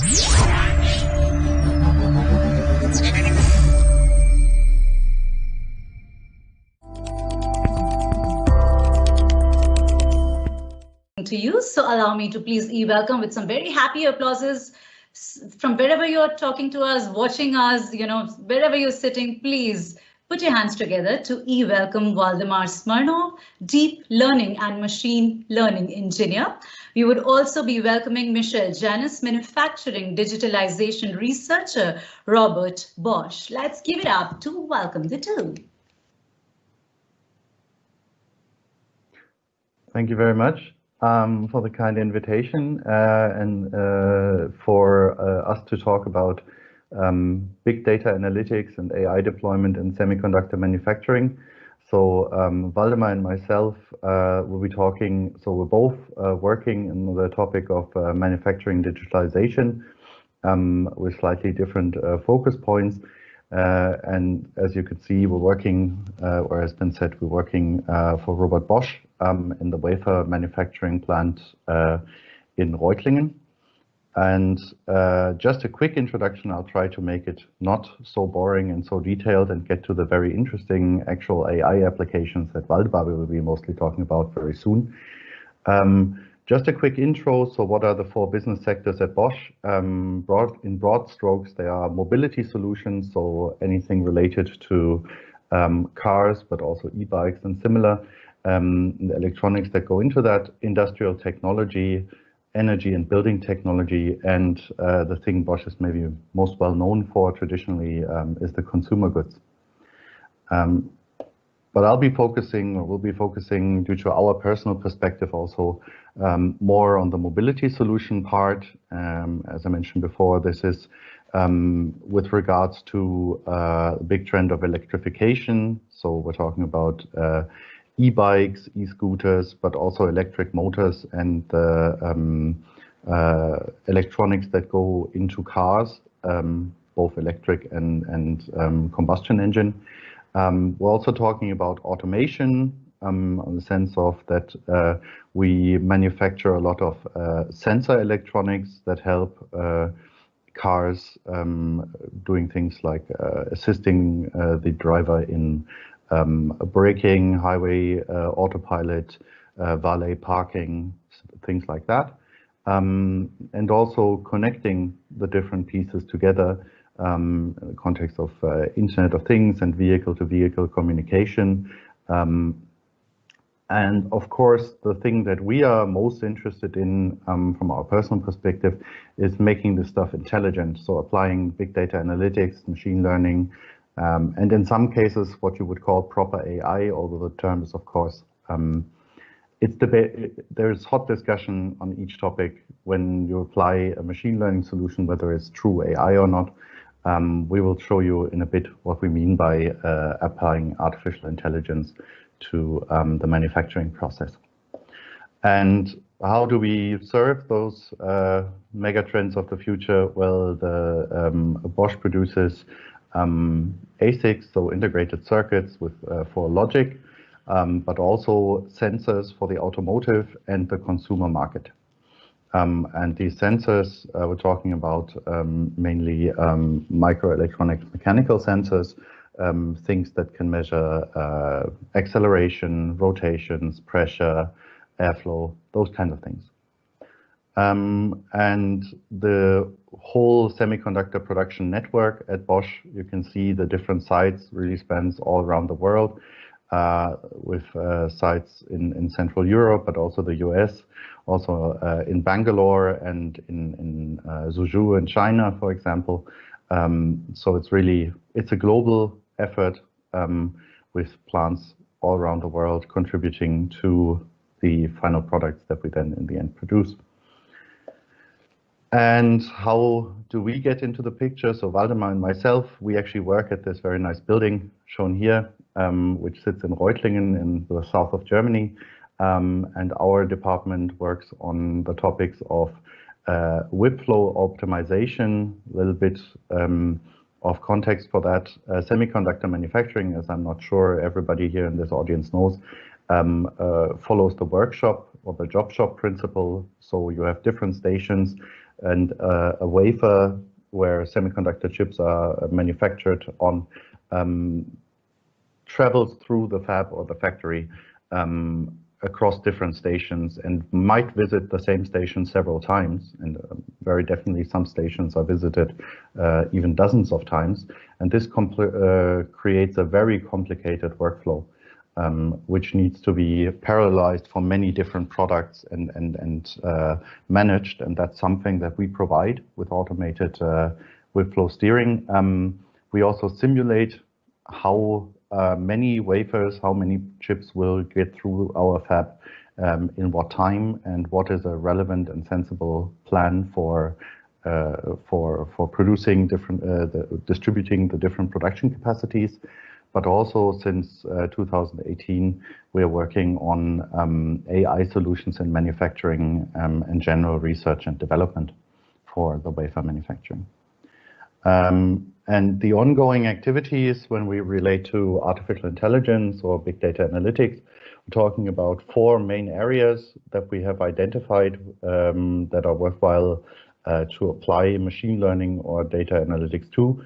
To you, so allow me to please welcome with some very happy applauses from wherever you're talking to us, watching us, wherever you're sitting. Please put your hands together to welcome Waldemar Smirnov, deep learning and machine learning engineer. We would also be welcoming Michel, Janus manufacturing digitalization researcher, Robert Bosch. Let's give it up to welcome the two. Thank you very much for the kind invitation and for us to talk about big data analytics and AI deployment in semiconductor manufacturing. So Waldemar and myself will be talking, so we're both working in the topic of manufacturing digitalization with slightly different focus points. And as you can see, we're working, or has been said, we're working for Robert Bosch in the wafer manufacturing plant in Reutlingen. And just a quick introduction, I'll try to make it not so boring and so detailed and get to the very interesting actual AI applications that Waldemar will be mostly talking about very soon. Just a quick intro. So what are the four business sectors at Bosch? In broad strokes, they are mobility solutions, so anything related to cars, but also e-bikes and similar. The electronics that go into that, industrial technology, energy and building technology, and the thing Bosch is maybe most well known for traditionally is the consumer goods. But we'll be focusing due to our personal perspective also more on the mobility solution part. As I mentioned before, this is with regards to the big trend of electrification. So we're talking about e-bikes, e-scooters, but also electric motors and the electronics that go into cars, both electric and combustion engine. We're also talking about automation in the sense of that we manufacture a lot of sensor electronics that help cars doing things like assisting the driver in braking, highway autopilot, valet parking, things like that. And also connecting the different pieces together in the context of Internet of Things and vehicle-to-vehicle communication. And of course, the thing that we are most interested in from our personal perspective is making this stuff intelligent. So applying big data analytics, machine learning, and in some cases, what you would call proper AI, although the term is, of course, there's hot discussion on each topic when you apply a machine learning solution, whether it's true AI or not. We will show you in a bit what we mean by applying artificial intelligence to the manufacturing process. And how do we serve those mega trends of the future? Well, the Bosch produces ASICs, so integrated circuits for logic, but also sensors for the automotive and the consumer market. And these sensors, we're talking about mainly microelectronic mechanical sensors, things that can measure acceleration, rotations, pressure, airflow, those kinds of things. And the whole semiconductor production network at Bosch, you can see the different sites really spans all around the world, with sites in Central Europe, but also the US, also in Bangalore and in Suzhou in China, for example. So it's a global effort with plants all around the world contributing to the final products that we then in the end produce. And how do we get into the picture? So Waldemar and myself, we actually work at this very nice building shown here, which sits in Reutlingen in the south of Germany. And our department works on the topics of whip flow optimization, a little bit of context for that. Semiconductor manufacturing, as I'm not sure everybody here in this audience knows, follows the workshop or the job shop principle. So you have different stations and a wafer where semiconductor chips are manufactured on travels through the fab or the factory across different stations and might visit the same station several times. And very definitely some stations are visited even dozens of times. And this creates a very complicated workflow, which needs to be parallelized for many different products and managed. And that's something that we provide with automated with flow steering. We also simulate how many wafers, how many chips will get through our fab in what time, and what is a relevant and sensible plan for producing different, distributing the different production capacities. But also since 2018, we are working on AI solutions in manufacturing and general research and development for the wafer manufacturing. And the ongoing activities when we relate to artificial intelligence or big data analytics, we're talking about 4 main areas that we have identified that are worthwhile to apply machine learning or data analytics to.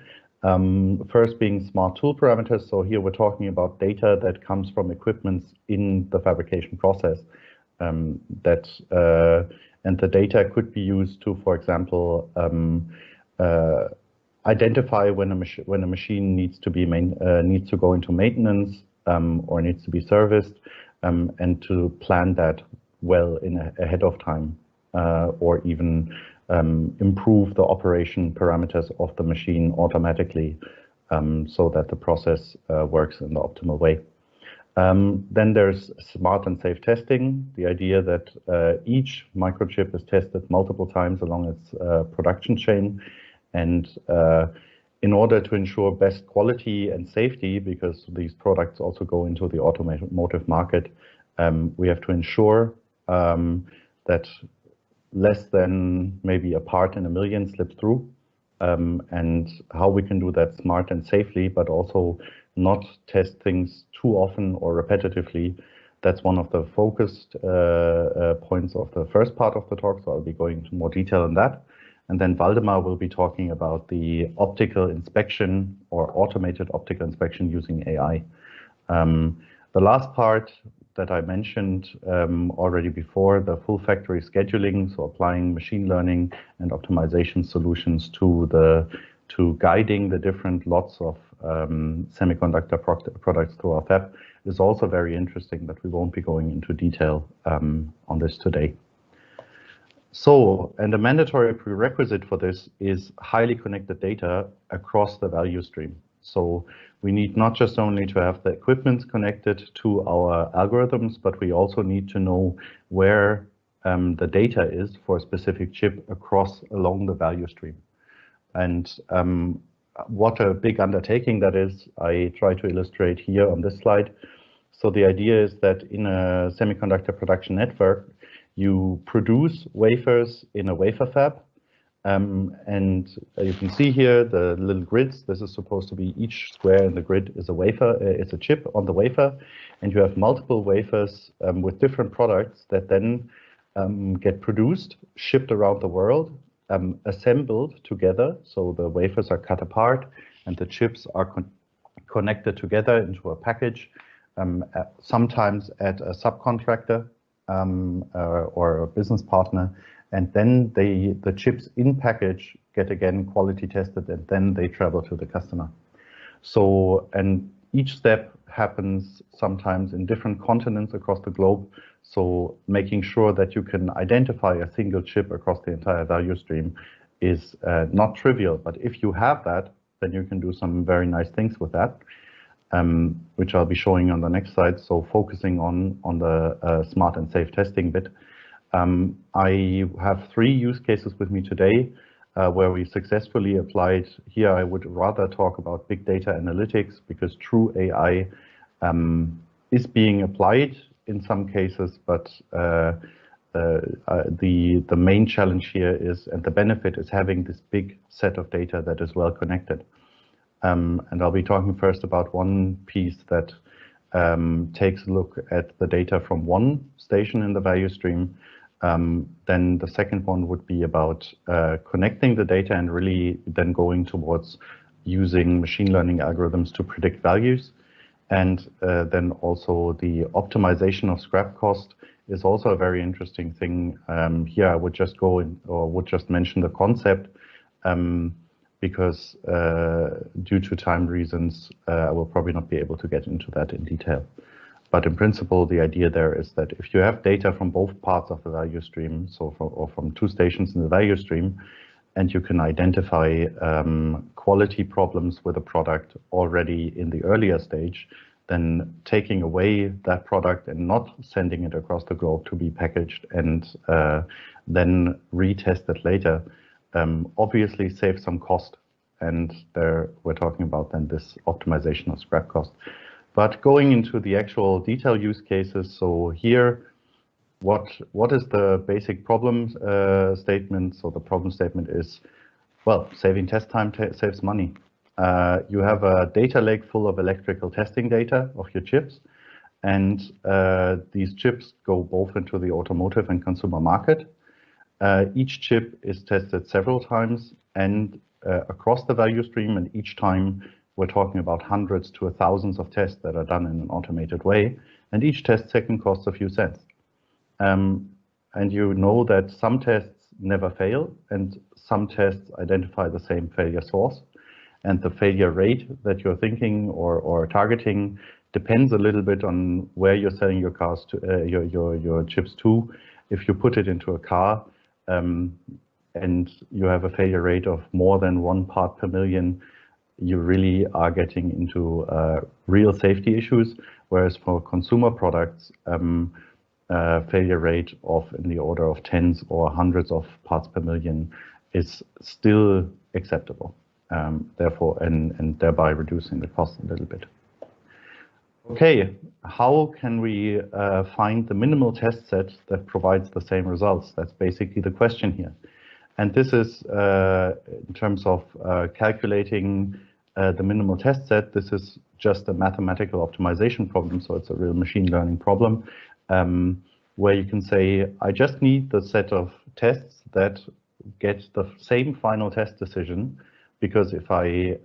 First being smart tool parameters. So here we're talking about data that comes from equipments in the fabrication process. And the data could be used to, for example, identify when a machine needs to go into maintenance or needs to be serviced, and to plan that well ahead of time, or even improve the operation parameters of the machine automatically, so that the process works in the optimal way. Then there's smart and safe testing, the idea that each microchip is tested multiple times along its production chain. And in order to ensure best quality and safety, because these products also go into the automotive market, we have to ensure that less than maybe a part in a million slips through, and how we can do that smart and safely, but also not test things too often or repetitively. That's one of the focused points of the first part of the talk, so I'll be going into more detail on that. And then Waldemar will be talking about the optical inspection or automated optical inspection using AI. The last part that I mentioned already before, the full factory scheduling, so applying machine learning and optimization solutions to guiding the different lots of semiconductor products through our fab, is also very interesting, but we won't be going into detail on this today. So, and a mandatory prerequisite for this is highly connected data across the value stream. So we need not just only to have the equipment connected to our algorithms, but we also need to know where the data is for a specific chip along the value stream. And what a big undertaking that is, I try to illustrate here on this slide. So the idea is that in a semiconductor production network, you produce wafers in a wafer fab, and you can see here the little grids. This is supposed to be each square in the grid is a wafer, it's a chip on the wafer, and you have multiple wafers with different products that then get produced, shipped around the world, assembled together. So the wafers are cut apart and the chips are connected together into a package, sometimes at a subcontractor or a business partner, and then the chips in package get again quality tested, and then they travel to the customer. So, and each step happens sometimes in different continents across the globe. So making sure that you can identify a single chip across the entire value stream is not trivial, but if you have that, then you can do some very nice things with that. Which I'll be showing on the next slide. So focusing on the smart and safe testing bit. I have 3 use cases with me today where we successfully applied. Here I would rather talk about big data analytics, because true AI is being applied in some cases, but the main challenge here is, and the benefit is, having this big set of data that is well connected. And I'll be talking first about one piece that takes a look at the data from one station in the value stream, Then the second one would be about connecting the data and really then going towards using machine learning algorithms to predict values. And then also the optimization of scrap cost is also a very interesting thing. Here I would just go in, or would just mention the concept, because due to time reasons, I will probably not be able to get into that in detail. But in principle, the idea there is that if you have data from both parts of the value stream, so from two stations in the value stream, and you can identify quality problems with a product already in the earlier stage, then taking away that product and not sending it across the globe to be packaged and then retested later, obviously saves some cost. And there we're talking about then this optimization of scrap cost. But going into the actual detail use cases, so here, what is the basic problem statement? So the problem statement is, well, saving test time saves money. You have a data lake full of electrical testing data of your chips, and these chips go both into the automotive and consumer market. Each chip is tested several times and across the value stream, and each time we're talking about hundreds to thousands of tests that are done in an automated way, and each test second costs a few cents. And you know that some tests never fail, and some tests identify the same failure source. And the failure rate that you're thinking or targeting depends a little bit on where you're selling your cars to, your chips to. If you put it into a car and you have a failure rate of more than 1 part per million, you really are getting into real safety issues. Whereas for consumer products, failure rate of in the order of tens or hundreds of parts per million is still acceptable. Therefore, and thereby reducing the cost a little bit. Okay, how can we find the minimal test set that provides the same results? That's basically the question here. And this is in terms of calculating the minimal test set. This is just a mathematical optimization problem, so it's a real machine learning problem, where you can say, I just need the set of tests that get the same final test decision. Because if I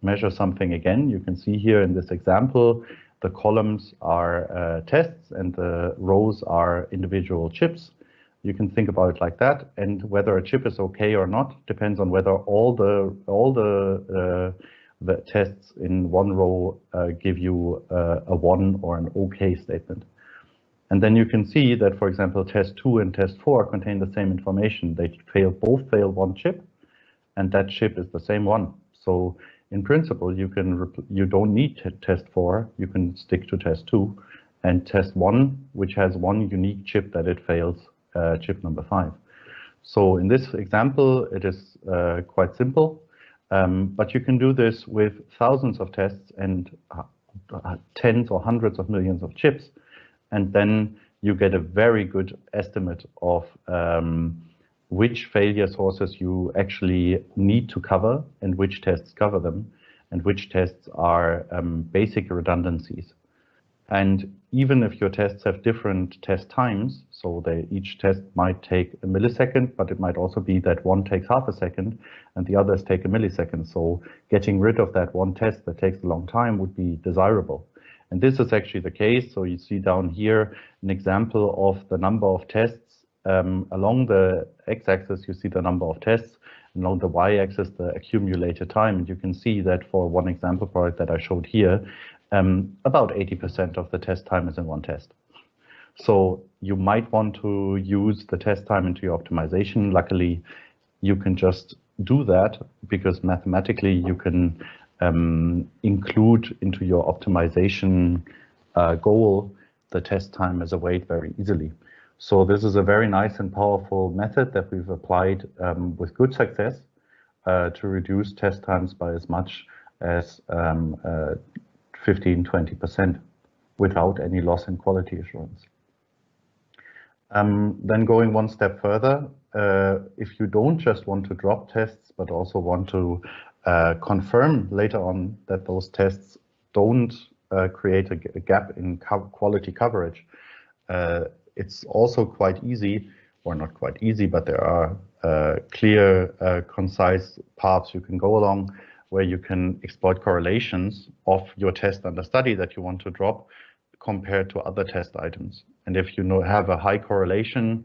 measure something again, you can see here in this example, the columns are tests and the rows are individual chips. You can think about it like that, and whether a chip is okay or not depends on whether all the tests in one row give you a 1 or an okay statement. And then you can see that, for example, test 2 and test 4 contain the same information. They both fail one chip, and that chip is the same one. So in principle, you don't need test 4. You can stick to test 2 and test 1, which has one unique chip that it fails, chip number 5. So in this example, it is quite simple, but you can do this with thousands of tests and tens or hundreds of millions of chips, and then you get a very good estimate of which failure sources you actually need to cover and which tests cover them and which tests are basic redundancies. And even if your tests have different test times, so each test might take a millisecond, but it might also be that one takes half a second and the others take a millisecond. So getting rid of that one test that takes a long time would be desirable. And this is actually the case. So you see down here an example of the number of tests. Along the x-axis, you see the number of tests, and along the y-axis, the accumulated time. And you can see that for one example product that I showed here, about 80% of the test time is in one test. So you might want to use the test time into your optimization. Luckily, you can just do that because mathematically you can include into your optimization goal the test time as a weight very easily. So this is a very nice and powerful method that we've applied with good success to reduce test times by as much as 15–20% without any loss in quality assurance. Then going one step further, if you don't just want to drop tests, but also want to confirm later on that those tests don't create a gap in quality coverage, it's also quite easy. or not quite easy, but there are clear, concise paths you can go along where you can exploit correlations of your test under study that you want to drop compared to other test items. And if you have a high correlation,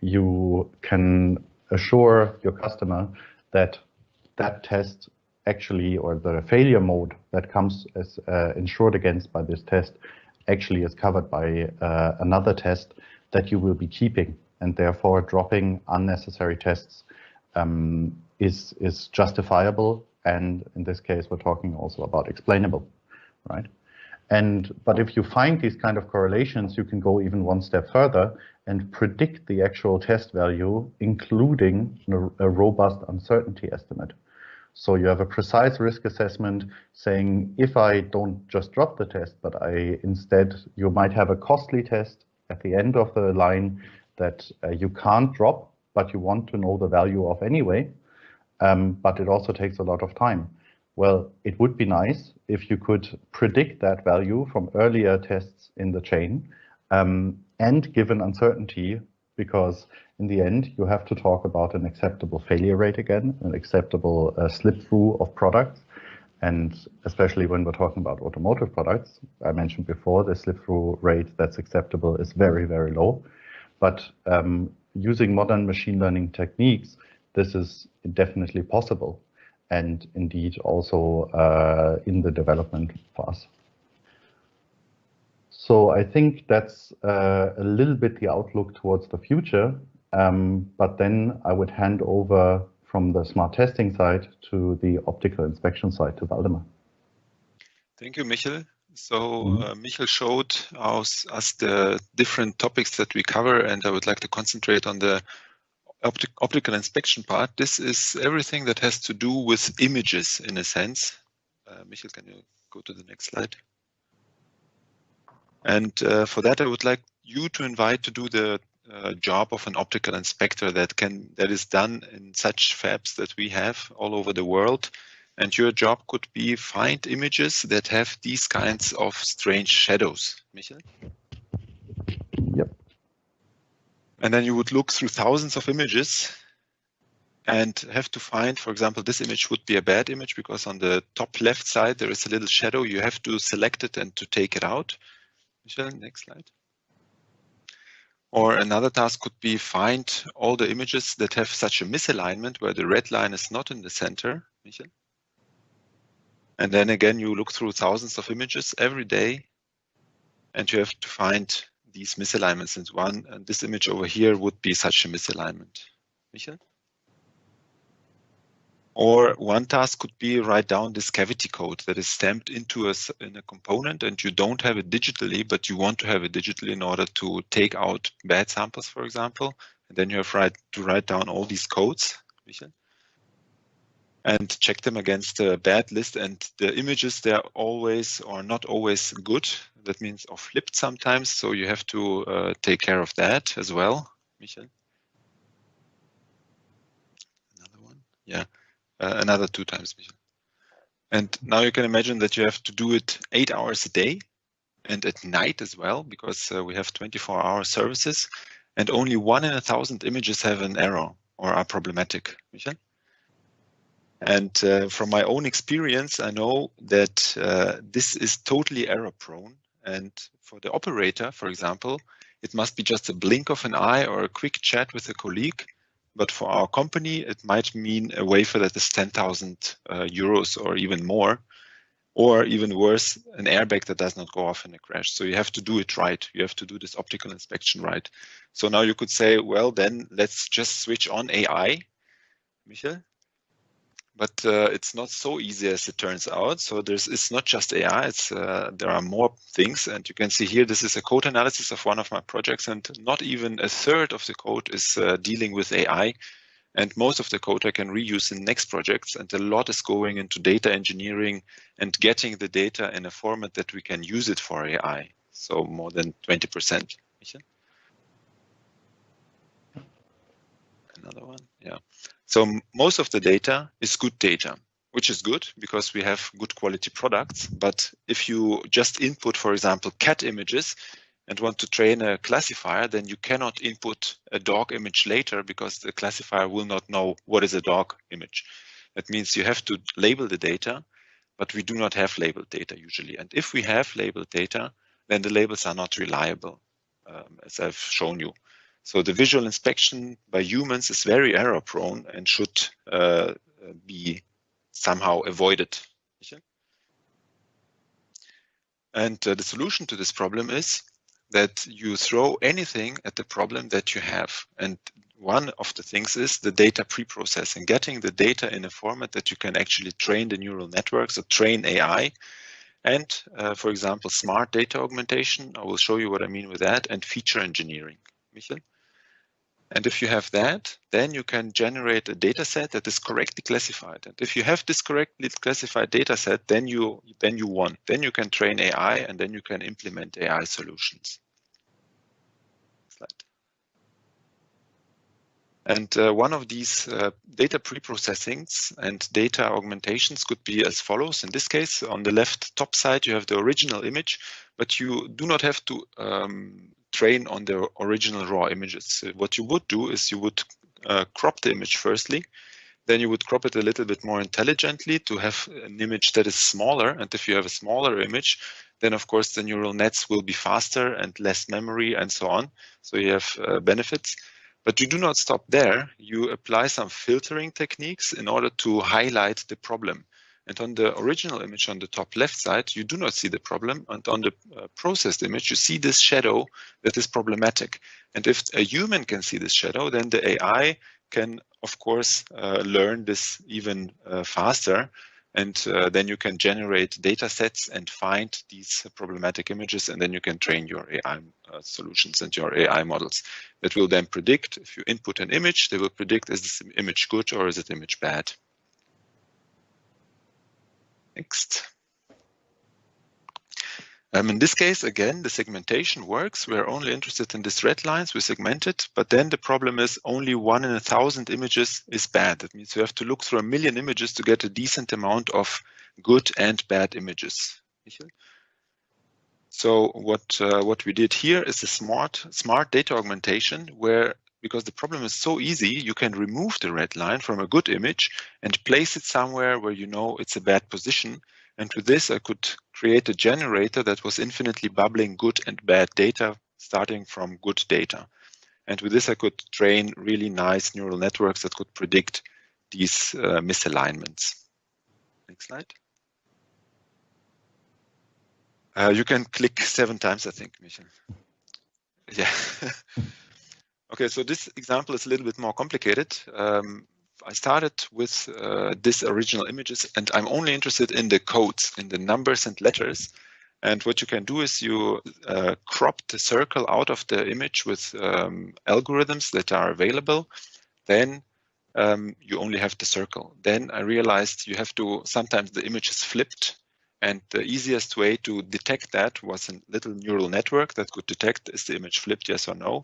you can assure your customer that that test actually, or the failure mode that comes as insured against by this test, actually is covered by another test that you will be keeping, and therefore dropping unnecessary tests is justifiable, and in this case we're talking also about explainable, right? But if you find these kind of correlations, you can go even one step further and predict the actual test value, including a robust uncertainty estimate. So you have a precise risk assessment saying, if I don't just drop the test, but you might have a costly test at the end of the line that you can't drop, but you want to know the value of anyway, but it also takes a lot of time. Well, it would be nice if you could predict that value from earlier tests in the chain and give an uncertainty, because in the end, you have to talk about an acceptable failure rate again, an acceptable slip-through of products. And especially when we're talking about automotive products, I mentioned before, the slip-through rate that's acceptable is very, very low. But using modern machine learning techniques, this is definitely possible, and indeed also in the development for us. So I think that's a little bit the outlook towards the future, but then I would hand over from the smart testing side to the optical inspection side to Waldemar. Thank you, Michel. So Michel showed us the different topics that we cover, and I would like to concentrate on the optical inspection part. This is everything that has to do with images in a sense. Michel, can you go to the next slide? And for that, I would like you to invite to do the job of an optical inspector that is done in such fabs that we have all over the world. And your job could be find images that have these kinds of strange shadows. Michel? Yep. And then you would look through thousands of images and have to find, for example, this image would be a bad image because on the top left side there is a little shadow. You have to select it and to take it out. Michel, next slide. Or another task could be find all the images that have such a misalignment where the red line is not in the center. Michel? And then again, you look through thousands of images every day and you have to find these misalignments. And this image over here would be such a misalignment. Michel? Or one task could be write down this cavity code that is stamped into in a component, and you don't have it digitally, but you want to have it digitally in order to take out bad samples, for example. And then you have to write down all these codes, Michel, and check them against the bad list. And the images, they're always or not always good. That means or flipped sometimes. So you have to take care of that as well, Michel. Another one, yeah. Another 2 times, Michel. And now you can imagine that you have to do it 8 hours a day and at night as well, because we have 24-hour services and only 1 in 1,000 images have an error or are problematic, Michel. And from my own experience, I know that this is totally error prone. And for the operator, for example, it must be just a blink of an eye or a quick chat with a colleague. But for our company, it might mean a wafer that is 10,000 euros or even more, or even worse, an airbag that does not go off in a crash. So you have to do it right. You have to do this optical inspection right. So now you could say, well, then let's just switch on AI, Michel. But it's not so easy as it turns out. So it's not just AI, there are more things. And you can see here, this is a code analysis of one of my projects, and not even a third of the code is dealing with AI. And most of the code I can reuse in next projects. And a lot is going into data engineering and getting the data in a format that we can use it for AI. So more than 20%. Michel? Another one, yeah. So most of the data is good data, which is good because we have good quality products. But if you just input, for example, cat images, and want to train a classifier, then you cannot input a dog image later because the classifier will not know what is a dog image. That means you have to label the data, but we do not have labeled data usually. And if we have labeled data, then the labels are not reliable, as I've shown you. So the visual inspection by humans is very error prone and should be somehow avoided. And the solution to this problem is that you throw anything at the problem that you have. And one of the things is the data pre-processing, getting the data in a format that you can actually train the neural networks or train AI. And for example, smart data augmentation, I will show you what I mean with that, and feature engineering. Michel? And if you have that, then you can generate a data set that is correctly classified. And if you have this correctly classified data set, then you won. Then you can train AI, and then you can implement AI solutions. Slide. And one of these data pre-processings and data augmentations could be as follows. In this case, on the left top side, you have the original image, but you do not have to train on the original raw images. What you would do is you would crop the image firstly, then you would crop it a little bit more intelligently to have an image that is smaller. And if you have a smaller image, then of course the neural nets will be faster and less memory and so on. So you have benefits. But you do not stop there. You apply some filtering techniques in order to highlight the problem. And on the original image on the top left side, you do not see the problem. And on the processed image, you see this shadow that is problematic. And if a human can see this shadow, then the AI can, of course, learn this even faster. And then you can generate data sets and find these problematic images, and then you can train your AI solutions and your AI models that will then predict. If you input an image, they will predict, is this image good or is it image bad? Next. In this case, again, the segmentation works. We're only interested in these red lines. We segment it, but then the problem is only 1 in 1,000 images is bad. That means you have to look through 1 million images to get a decent amount of good and bad images. So what we did here is a smart data augmentation where, because the problem is so easy, you can remove the red line from a good image and place it somewhere where you know it's a bad position. And with this, I could create a generator that was infinitely bubbling good and bad data, starting from good data. And with this, I could train really nice neural networks that could predict these misalignments. Next slide. You can click 7 times, I think, Michel. Yeah. Okay, so this example is a little bit more complicated. I started with this original images, and I'm only interested in the codes, in the numbers and letters. And what you can do is you crop the circle out of the image with algorithms that are available. Then you only have the circle. Then I realized you have to, sometimes the image is flipped. And the easiest way to detect that was a little neural network that could detect, is the image flipped, yes or no.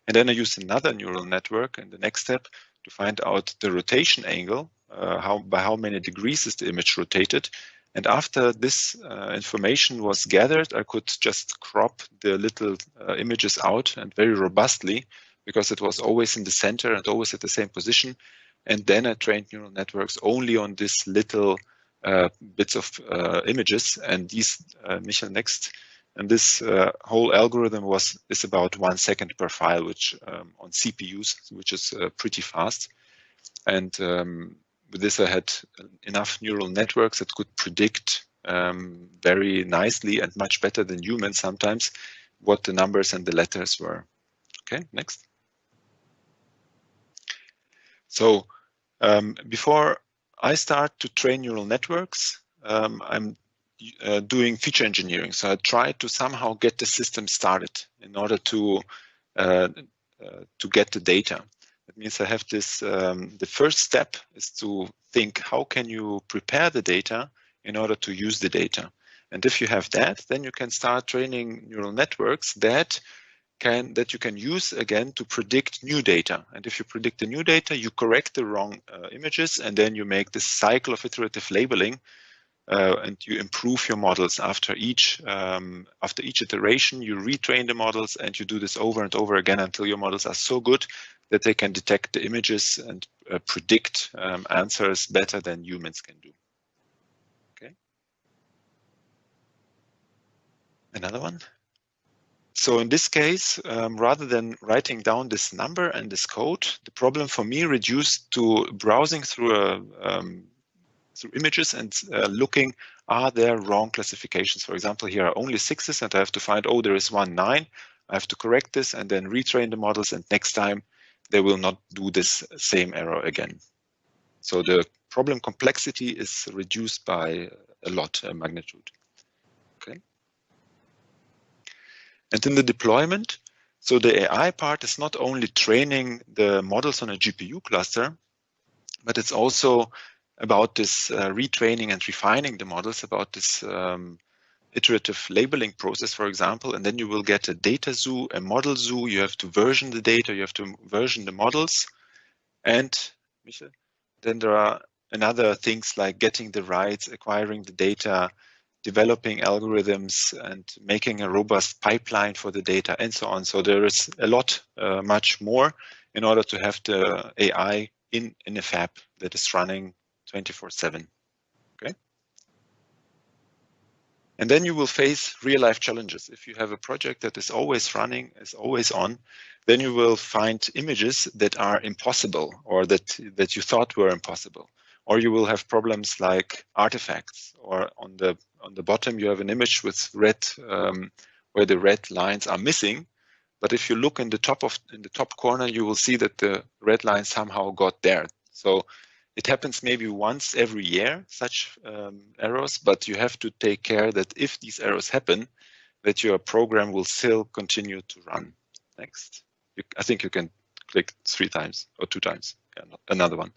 And then I used another neural network in the next step to find out the rotation angle, by how many degrees is the image rotated. And after this information was gathered, I could just crop the little images out, and very robustly, because it was always in the center and always at the same position. And then I trained neural networks only on this little bits of images. And these, Michel, next. And this whole algorithm is about 1 second per file, which on CPUs, which is pretty fast. And with this, I had enough neural networks that could predict very nicely and much better than humans sometimes what the numbers and the letters were. Okay, next. So before I start to train neural networks, I'm doing feature engineering. So I try to somehow get the system started in order to get the data. That means I have this, the first step is to think, how can you prepare the data in order to use the data? And if you have that, then you can start training neural networks that you can use again to predict new data. And if you predict the new data, you correct the wrong images, and then you make this cycle of iterative labeling and you improve your models after each iteration. You retrain the models, and you do this over and over again until your models are so good that they can detect the images and predict answers better than humans can do. Okay. Another one. So in this case, rather than writing down this number and this code, the problem for me reduced to browsing through through images and looking, are there wrong classifications? For example, here are only 6s, and I have to find, oh, there is 1 9. I have to correct this and then retrain the models, and next time they will not do this same error again. So the problem complexity is reduced by a lot, magnitude. Okay. And in the deployment, so the AI part is not only training the models on a GPU cluster, but it's also about this retraining and refining the models, about this iterative labeling process, for example, and then you will get a data zoo, a model zoo. You have to version the data, you have to version the models. And Michel, then there are another things like getting the rights, acquiring the data, developing algorithms, and making a robust pipeline for the data, and so on. So there is a lot, much more in order to have the AI in a fab that is running 24/7. Okay. And then you will face real life challenges. If you have a project that is always running, is always on, then you will find images that are impossible, or that you thought were impossible. Or you will have problems like artifacts, or on the bottom you have an image with red, where the red lines are missing. But if you look in the top corner, you will see that the red line somehow got there. So it happens maybe once every year, such errors, but you have to take care that if these errors happen, that your program will still continue to run. Next. I think you can click 3 times or 2 times. Yeah, another one.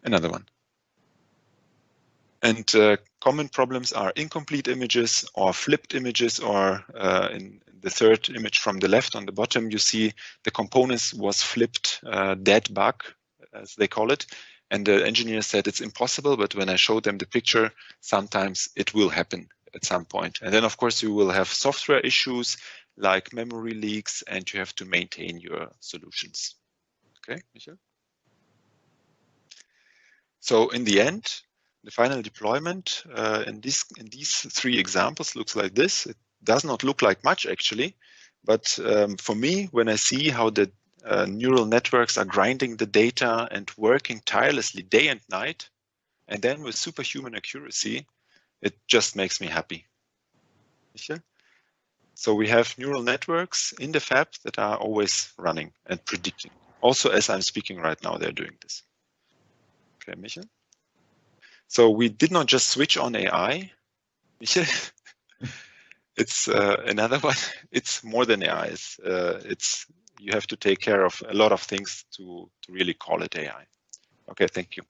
Another one. And common problems are incomplete images or flipped images, or in the third image from the left on the bottom, you see the components was flipped, dead bug, as they call it. And the engineer said it's impossible, but when I showed them the picture, sometimes it will happen at some point. And then, of course, you will have software issues like memory leaks, and you have to maintain your solutions. Okay, Michel? So in the end, the final deployment in these 3 examples looks like this. It does not look like much, actually, but for me, when I see how the neural networks are grinding the data and working tirelessly day and night, and then with superhuman accuracy, it just makes me happy. So we have neural networks in the fab that are always running and predicting. Also, as I'm speaking right now, they're doing this. Okay, Michel? So we did not just switch on AI, Michel. It's another one. It's more than AI. It's you have to take care of a lot of things to really call it AI. Okay, thank you.